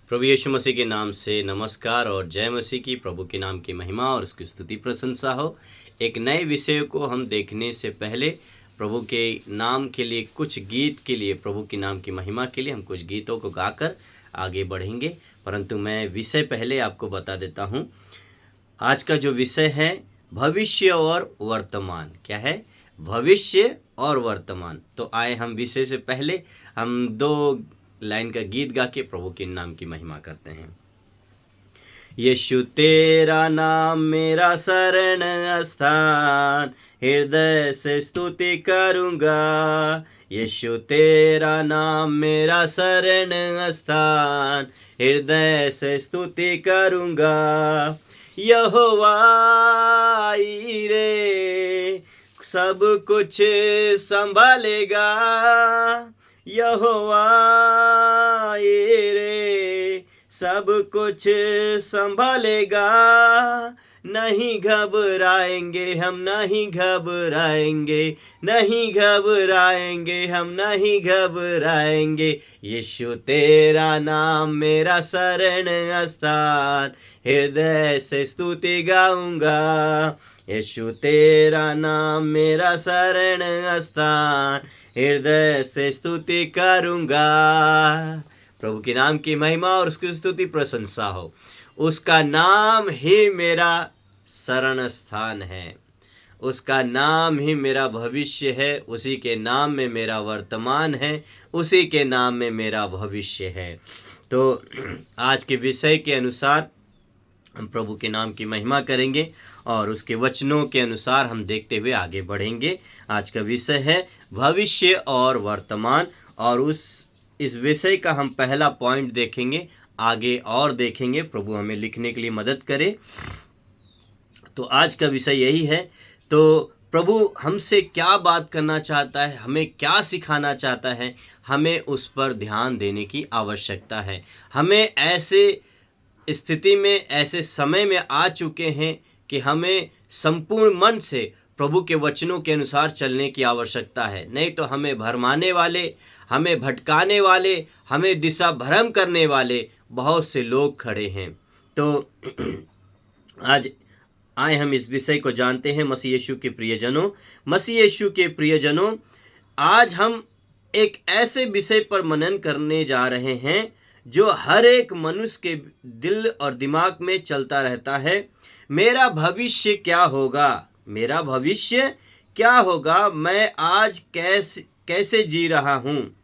प्रभु यीशु मसीह के नाम से नमस्कार और जय मसीह की। प्रभु के नाम की महिमा और उसकी स्तुति प्रशंसा हो। एक नए विषय को हम देखने से पहले प्रभु के नाम के लिए कुछ गीत के लिए, प्रभु के नाम की महिमा के लिए हम कुछ गीतों को गाकर आगे बढ़ेंगे। परंतु मैं विषय पहले आपको बता देता हूँ। आज का जो विषय है भविष्य और वर्तमान। क्या है? भविष्य और वर्तमान। तो आए हम विषय से पहले हम दो लाइन का गीत गा के प्रभु के नाम की महिमा करते हैं। यीशु तेरा नाम मेरा शरण स्थान, हृदय से स्तुति करूंगा। यीशु तेरा नाम मेरा शरण स्थान, हृदय से स्तुति करूंगा। यहोवा रे सब कुछ संभालेगा। यहोवा रे सब कुछ संभालेगा। नहीं घबराएंगे हम, नहीं घबराएंगे, नहीं घबराएंगे हम, नहीं घबराएंगे। यीशु तेरा नाम मेरा शरण स्थान, हृदय से स्तुति गाऊंगा। यीशु तेरा नाम मेरा शरण स्थान, हृदय से स्तुति करूंगा। प्रभु के नाम की महिमा और उसकी स्तुति प्रशंसा हो। उसका नाम ही मेरा शरण स्थान है, उसका नाम ही मेरा भविष्य है, उसी के नाम में मेरा वर्तमान है, उसी के नाम में मेरा भविष्य है। तो आज के विषय के अनुसार हम प्रभु के नाम की महिमा करेंगे और उसके वचनों के अनुसार हम देखते हुए आगे बढ़ेंगे। आज का विषय है भविष्य और वर्तमान, और इस विषय का हम पहला पॉइंट देखेंगे, आगे और देखेंगे। प्रभु हमें लिखने के लिए मदद करे। तो आज का विषय यही है। तो प्रभु हमसे क्या बात करना चाहता है, हमें क्या सिखाना चाहता है, हमें उस पर ध्यान देने की आवश्यकता है। हमें ऐसे स्थिति में, ऐसे समय में आ चुके हैं कि हमें संपूर्ण मन से प्रभु के वचनों के अनुसार चलने की आवश्यकता है। नहीं तो हमें भरमाने वाले, हमें भटकाने वाले, हमें दिशा भ्रम करने वाले बहुत से लोग खड़े हैं। तो आज आए हम इस विषय को जानते हैं। मसीह यीशु के प्रियजनों, मसीह यीशु के प्रियजनों, आज हम एक ऐसे विषय पर मनन करने जा रहे हैं जो हर एक मनुष्य के दिल और दिमाग में चलता रहता है। मेरा भविष्य क्या होगा, मेरा भविष्य क्या होगा, मैं आज कैसे जी रहा हूँ।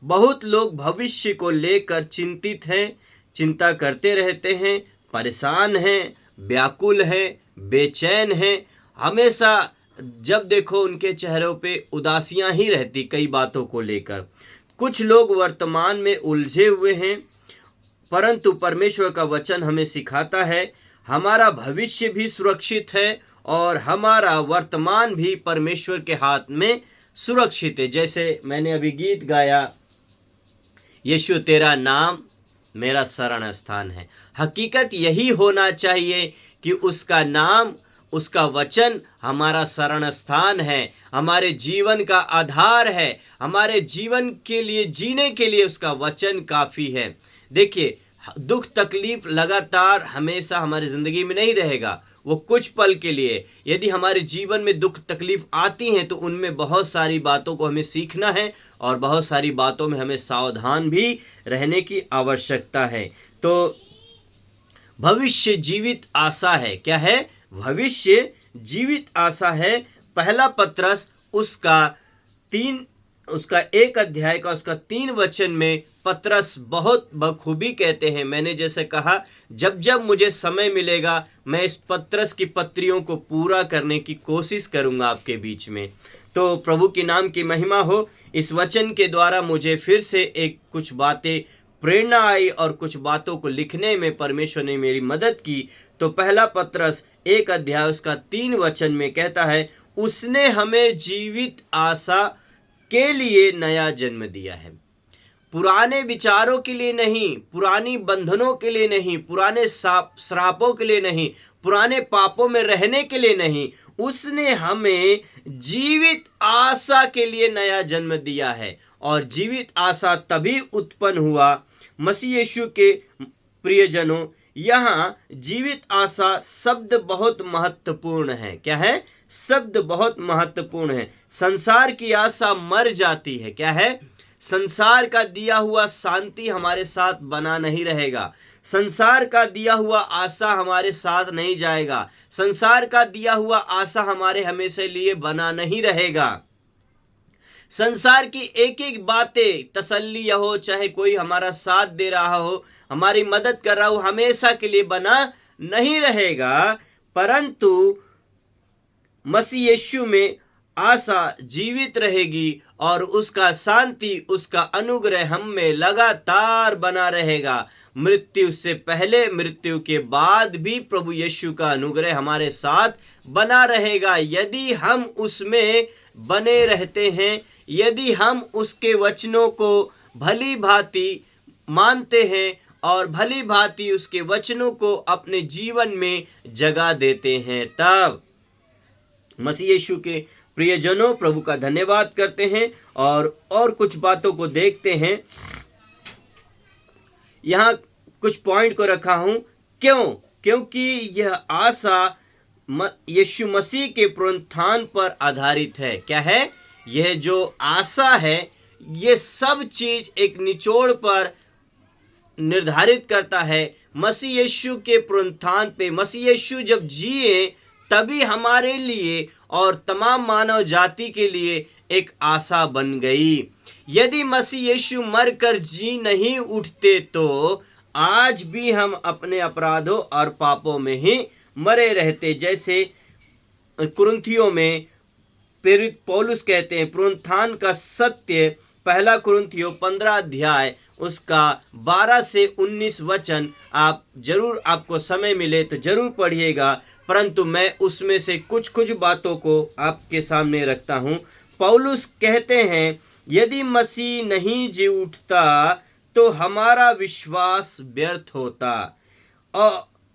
बहुत लोग भविष्य को लेकर चिंतित हैं, चिंता करते रहते हैं, परेशान हैं, व्याकुल हैं, बेचैन हैं। हमेशा जब देखो उनके चेहरों पे उदासियां ही रहती कई बातों को लेकर। कुछ लोग वर्तमान में उलझे हुए हैं, परंतु परमेश्वर का वचन हमें सिखाता है हमारा भविष्य भी सुरक्षित है और हमारा वर्तमान भी परमेश्वर के हाथ में सुरक्षित है। जैसे मैंने अभी गीत गाया, यीशु तेरा नाम मेरा शरण स्थान है। हकीकत यही होना चाहिए कि उसका नाम, उसका वचन हमारा शरण स्थान है, हमारे जीवन का आधार है। हमारे जीवन के लिए, जीने के लिए उसका वचन काफ़ी है। देखिए, दुख तकलीफ लगातार हमेशा हमारी ज़िंदगी में नहीं रहेगा, वो कुछ पल के लिए। यदि हमारे जीवन में दुख तकलीफ आती हैं तो उनमें बहुत सारी बातों को हमें सीखना है और बहुत सारी बातों में हमें सावधान भी रहने की आवश्यकता है। तो भविष्य जीवित आशा है। क्या है? भविष्य जीवित आशा है। पहला पत्रस उसका 1 अध्याय का उसका 3 वचन में पत्रस बहुत बखूबी कहते हैं। मैंने जैसे कहा, जब जब मुझे समय मिलेगा मैं इस पत्रस की पत्रियों को पूरा करने की कोशिश करूंगा आपके बीच में। तो प्रभु के नाम की महिमा हो। इस वचन के द्वारा मुझे फिर से कुछ बातें प्रेरणा आई और कुछ बातों को लिखने में परमेश्वर ने मेरी मदद की। तो पहला पत्रस 1 अध्याय उसका 3 वचन में कहता है, उसने हमें जीवित आशा के लिए नया जन्म दिया है। पुराने विचारों के लिए नहीं, पुरानी बंधनों के लिए नहीं, पुराने श्रापों के लिए नहीं, पुराने पापों में रहने के लिए नहीं, उसने हमें जीवित आशा के लिए नया जन्म दिया है। और जीवित आशा तभी उत्पन्न हुआ, मसीह यीशु के प्रियजनों, यहाँ जीवित आशा शब्द बहुत महत्वपूर्ण है। क्या है? शब्द बहुत महत्वपूर्ण है। संसार की आशा मर जाती है। क्या है? संसार का दिया हुआ शांति हमारे साथ बना नहीं रहेगा। संसार का दिया हुआ आशा हमारे साथ नहीं जाएगा। संसार का दिया हुआ आशा हमारे हमेशा लिए बना नहीं रहेगा। संसार की एक एक बातें तसल्ली हो, चाहे कोई हमारा साथ दे रहा हो, हमारी मदद कर रहा हो, हमेशा के लिए बना नहीं रहेगा। परंतु मसीह यीशु में आशा जीवित रहेगी और उसका शांति, उसका अनुग्रह हम में लगातार बना रहेगा। मृत्यु से पहले, मृत्यु के बाद भी प्रभु यीशु का अनुग्रह हमारे साथ बना रहेगा यदि हम उसमें बने रहते हैं, यदि हम उसके वचनों को भली भांति मानते हैं और भली भांति उसके वचनों को अपने जीवन में जगा देते हैं। तब मसीह यीशु के प्रियजनों, प्रभु का धन्यवाद करते हैं और कुछ बातों को देखते हैं। यहाँ कुछ पॉइंट को रखा हूं। क्योंकि यह आशा यीशु मसीह के पुनरुत्थान पर आधारित है। क्या है? यह जो आशा है, ये सब चीज एक निचोड़ पर निर्धारित करता है मसीह यीशु के पुनरुत्थान पे। मसीह यीशु जब जिए तभी हमारे लिए और तमाम मानव जाति के लिए एक आशा बन गई। यदि मसीह यीशु मरकर जी नहीं उठते तो आज भी हम अपने अपराधों और पापों में ही मरे रहते। जैसे कुरिन्थियों में प्रेरित पौलुस कहते हैं, पुनरुत्थान का सत्य, पहला कुरिन्थियों 15 अध्याय उसका 12 से 19 वचन आप जरूर, आपको समय मिले तो जरूर पढ़िएगा। परंतु मैं उसमें से कुछ बातों को आपके सामने रखता हूं। पौलुस कहते हैं, यदि मसीह नहीं जी उठता तो हमारा विश्वास व्यर्थ होता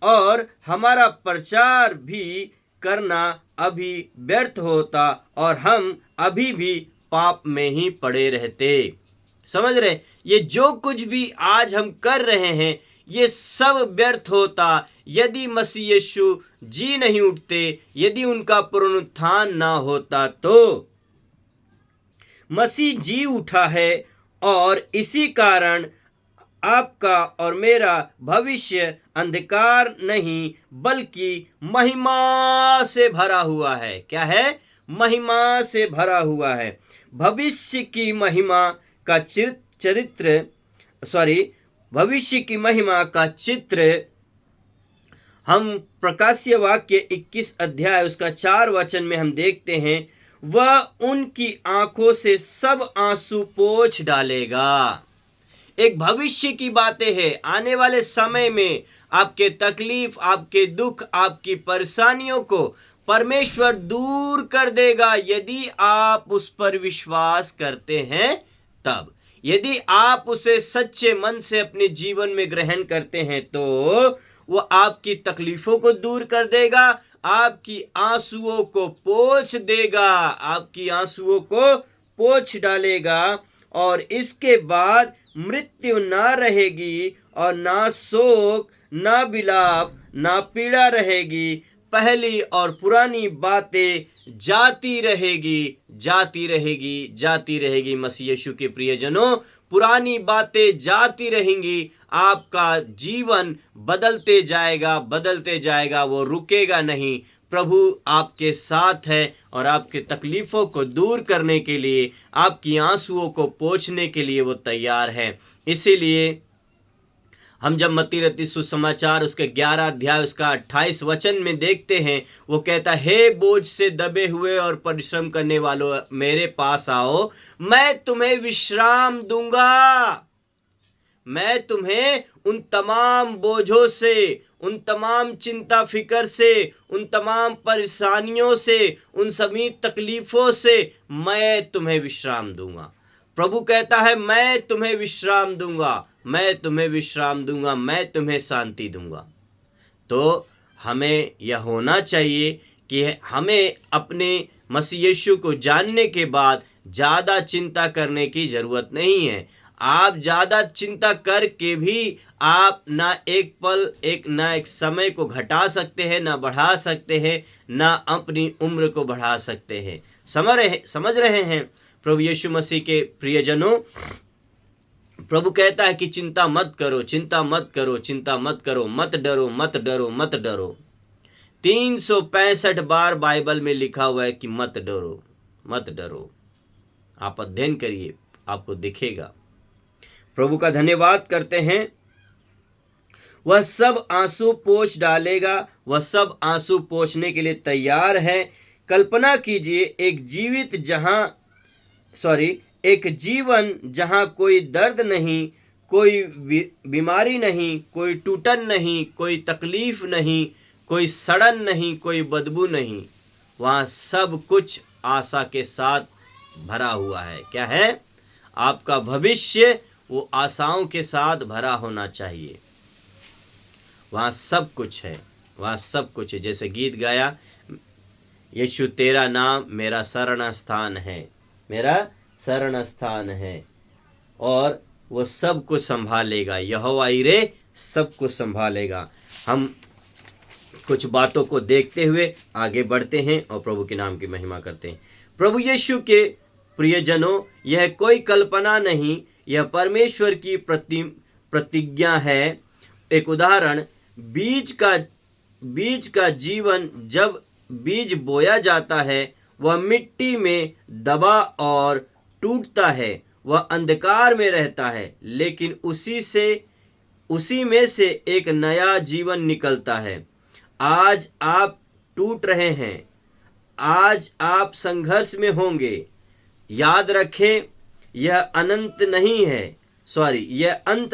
और हमारा प्रचार भी करना अभी व्यर्थ होता और हम अभी भी पाप में ही पड़े रहते। समझ रहे? ये जो कुछ भी आज हम कर रहे हैं, ये सब व्यर्थ होता यदि मसीह यीशु जी नहीं उठते, यदि उनका पुनरुत्थान ना होता। तो मसीह जी उठा है और इसी कारण आपका और मेरा भविष्य अंधकार नहीं बल्कि महिमा से भरा हुआ है। क्या है? महिमा से भरा हुआ है। भविष्य की महिमा का भविष्य की महिमा का चित्र हम प्रकाशीय वाक्य 21 अध्याय उसका 4 वचन में हम देखते हैं। वह उनकी आंखों से सब आंसू पोंछ डालेगा। एक भविष्य की बातें हैं। आने वाले समय में आपके तकलीफ, आपके दुख, आपकी परेशानियों को परमेश्वर दूर कर देगा यदि आप उस पर विश्वास करते हैं। तब यदि आप उसे सच्चे मन से अपने जीवन में ग्रहण करते हैं तो वो आपकी तकलीफों को दूर कर देगा, आपकी आंसुओं को पोंछ देगा, आपकी आंसुओं को पोंछ डालेगा। और इसके बाद मृत्यु ना रहेगी और ना शोक, ना विलाप, ना पीड़ा रहेगी। पहली और पुरानी बातें जाती रहेगी, जाती रहेगी, जाती रहेगी। मसीह यीशु के प्रियजनों, पुरानी बातें जाती रहेंगी। आपका जीवन बदलते जाएगा, बदलते जाएगा, वो रुकेगा नहीं। प्रभु आपके साथ है और आपके तकलीफों को दूर करने के लिए, आपकी आंसुओं को पोंछने के लिए वो तैयार है। इसीलिए हम जब मत्ती रचित सुसमाचार उसके 11 अध्याय उसका 28 वचन में देखते हैं, वो कहता है, हे बोझ से दबे हुए और परिश्रम करने वालों, मेरे पास आओ, मैं तुम्हें विश्राम दूंगा। मैं तुम्हें उन तमाम बोझों से, उन तमाम चिंता फिकर से, उन तमाम परेशानियों से, उन सभी तकलीफों से मैं तुम्हें विश्राम दूंगा। प्रभु कहता है, मैं तुम्हें विश्राम दूंगा, मैं तुम्हें विश्राम दूंगा, मैं तुम्हें शांति दूंगा। तो हमें यह होना चाहिए कि हमें अपने मसीह यीशु को जानने के बाद ज़्यादा चिंता करने की ज़रूरत नहीं है। आप ज़्यादा चिंता करके भी आप ना एक पल ना एक समय को घटा सकते हैं, ना बढ़ा सकते हैं, ना अपनी उम्र को बढ़ा सकते हैं। समझ रहे हैं प्रभु यीशु मसीह के प्रियजनों। प्रभु कहता है कि चिंता मत करो, चिंता मत करो, चिंता मत करो, मत डरो, मत डरो, मत डरो। 365 बार बाइबल में लिखा हुआ है कि मत डरो, मत डरो। आप अध्ययन करिए, आपको दिखेगा। प्रभु का धन्यवाद करते हैं। वह सब आंसू पोंछ डालेगा, वह सब आंसू पोंछने के लिए तैयार है। कल्पना कीजिए एक जीवन जहां कोई दर्द नहीं, कोई बीमारी नहीं, कोई टूटन नहीं, कोई तकलीफ नहीं, कोई सड़न नहीं, कोई बदबू नहीं। वहाँ सब कुछ आशा के साथ भरा हुआ है। क्या है? आपका भविष्य वो आशाओं के साथ भरा होना चाहिए। वहाँ सब कुछ है, वहाँ सब कुछ है। जैसे गीत गाया, यीशु तेरा नाम मेरा शरण स्थान है, मेरा शरण स्थान है, और वो सब कुछ संभालेगा। यहोवा यिरे सब कुछ संभालेगा। हम कुछ बातों को देखते हुए आगे बढ़ते हैं और प्रभु के नाम की महिमा करते हैं। प्रभु यीशु के प्रियजनों, यह कोई कल्पना नहीं, यह परमेश्वर की प्रतिज्ञा है। एक उदाहरण, बीज का जीवन, जब बीज बोया जाता है वह मिट्टी में दबा और टूटता है, वह अंधकार में रहता है, लेकिन उसी में से एक नया जीवन निकलता है। आज आप टूट रहे हैं, आज आप संघर्ष में होंगे। याद रखें, यह अंत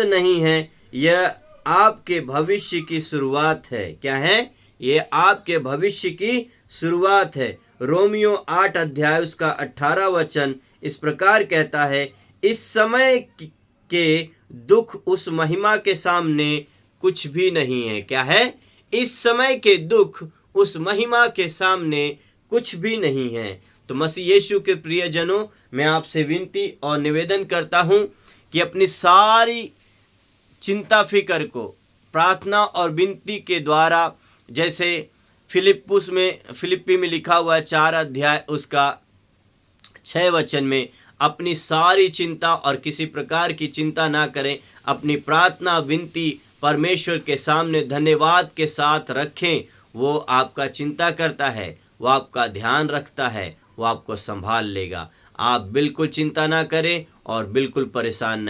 नहीं है, यह आपके भविष्य की शुरुआत है। क्या है? ये आपके भविष्य की शुरुआत है। रोमियो 8 अध्याय उसका 18 वचन इस प्रकार कहता है, इस समय के दुख उस महिमा के सामने कुछ भी नहीं है। क्या है? इस समय के दुख उस महिमा के सामने कुछ भी नहीं है। तो मसीह यीशु के प्रियजनों, मैं आपसे विनती और निवेदन करता हूं कि अपनी सारी चिंता फिक्र को प्रार्थना और विनती के द्वारा, जैसे फिलिप्पी में लिखा हुआ है 4 अध्याय उसका 6 वचन में, अपनी सारी चिंता और किसी प्रकार की चिंता ना करें, अपनी प्रार्थना विनती परमेश्वर के सामने धन्यवाद के साथ रखें। वो आपका चिंता करता है, वो आपका ध्यान रखता है, वो आपको संभाल लेगा। आप बिल्कुल चिंता ना करें और बिल्कुल परेशान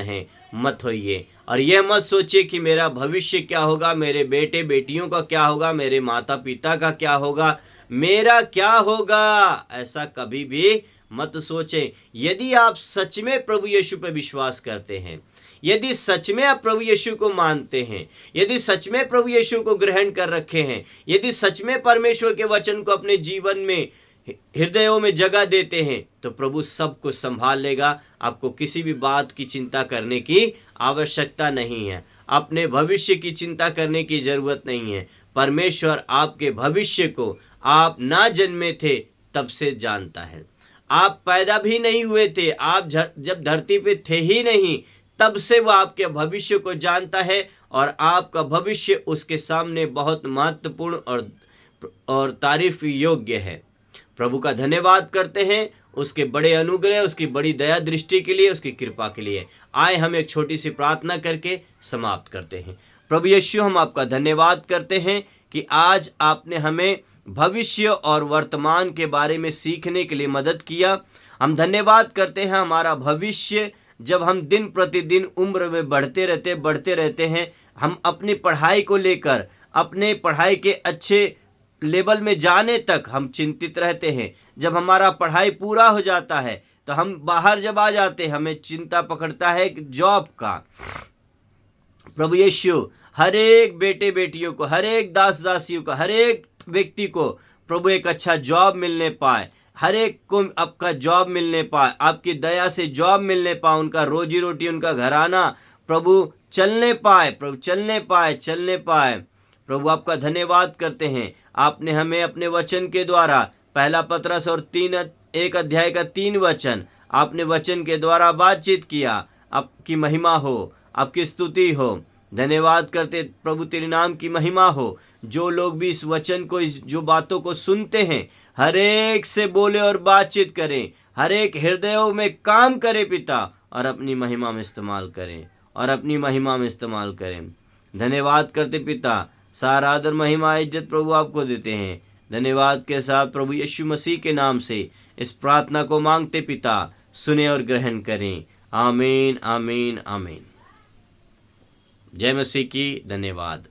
मत होइए, और यह मत सोचिए कि मेरा भविष्य क्या होगा, मेरे बेटे बेटियों का क्या होगा, मेरे माता पिता का क्या होगा, मेरा क्या होगा। ऐसा कभी भी मत सोचें। यदि आप सच में प्रभु यीशु पर विश्वास करते हैं, यदि सच में आप प्रभु यीशु को मानते हैं, यदि सच में प्रभु यीशु को ग्रहण कर रखे हैं, यदि सच में परमेश्वर के वचन को अपने जीवन में हृदयों में जगह देते हैं, तो प्रभु सब कुछ संभाल लेगा। आपको किसी भी बात की चिंता करने की आवश्यकता नहीं है, अपने भविष्य की चिंता करने की जरूरत नहीं है। परमेश्वर आपके भविष्य को आप ना जन्मे थे तब से जानता है। आप पैदा भी नहीं हुए थे, आप जब धरती पे थे ही नहीं, तब से वह आपके भविष्य को जानता है, और आपका भविष्य उसके सामने बहुत महत्वपूर्ण और तारीफ योग्य है। प्रभु का धन्यवाद करते हैं उसके बड़े अनुग्रह, उसकी बड़ी दया दृष्टि के लिए, उसकी कृपा के लिए। आए हम एक छोटी सी प्रार्थना करके समाप्त करते हैं। प्रभु यीशु, हम आपका धन्यवाद करते हैं कि आज आपने हमें भविष्य और वर्तमान के बारे में सीखने के लिए मदद किया। हम धन्यवाद करते हैं, हमारा भविष्य जब हम दिन प्रतिदिन उम्र में बढ़ते रहते हैं, हम अपनी पढ़ाई को लेकर, अपने पढ़ाई के अच्छे लेवल में जाने तक हम चिंतित रहते हैं। जब हमारा पढ़ाई पूरा हो जाता है तो हम बाहर जब आ जाते हैं, हमें चिंता पकड़ता है जॉब का। प्रभु यीशु, हर एक बेटे बेटियों को, हर एक दास दासियों को, हर एक व्यक्ति को प्रभु एक अच्छा जॉब मिलने पाए, हर एक को आपका जॉब मिलने पाए, आपकी दया से जॉब मिलने पाए, उनका रोजी रोटी, उनका घराना प्रभु चलने पाए, प्रभु चलने पाए। प्रभु आपका धन्यवाद करते हैं, आपने हमें अपने वचन के द्वारा, पहला पतरस और 1 अध्याय का 3 वचन, आपने वचन के द्वारा बातचीत किया। आपकी महिमा हो, आपकी स्तुति हो। धन्यवाद करते प्रभु तेरे नाम की महिमा हो। जो लोग भी इस वचन को, इस जो बातों को सुनते हैं, हर एक से बोले और बातचीत करें, हर एक हृदयों में काम करे पिता, और अपनी महिमा में इस्तेमाल करें, और अपनी महिमा में इस्तेमाल करें। धन्यवाद करते पिता, सारा आदर महिमा इज्जत प्रभु आपको देते हैं। धन्यवाद के साथ प्रभु यीशु मसीह के नाम से इस प्रार्थना को मांगते पिता, सुने और ग्रहण करें। आमीन, आमीन, आमीन। जय मसीह की। धन्यवाद।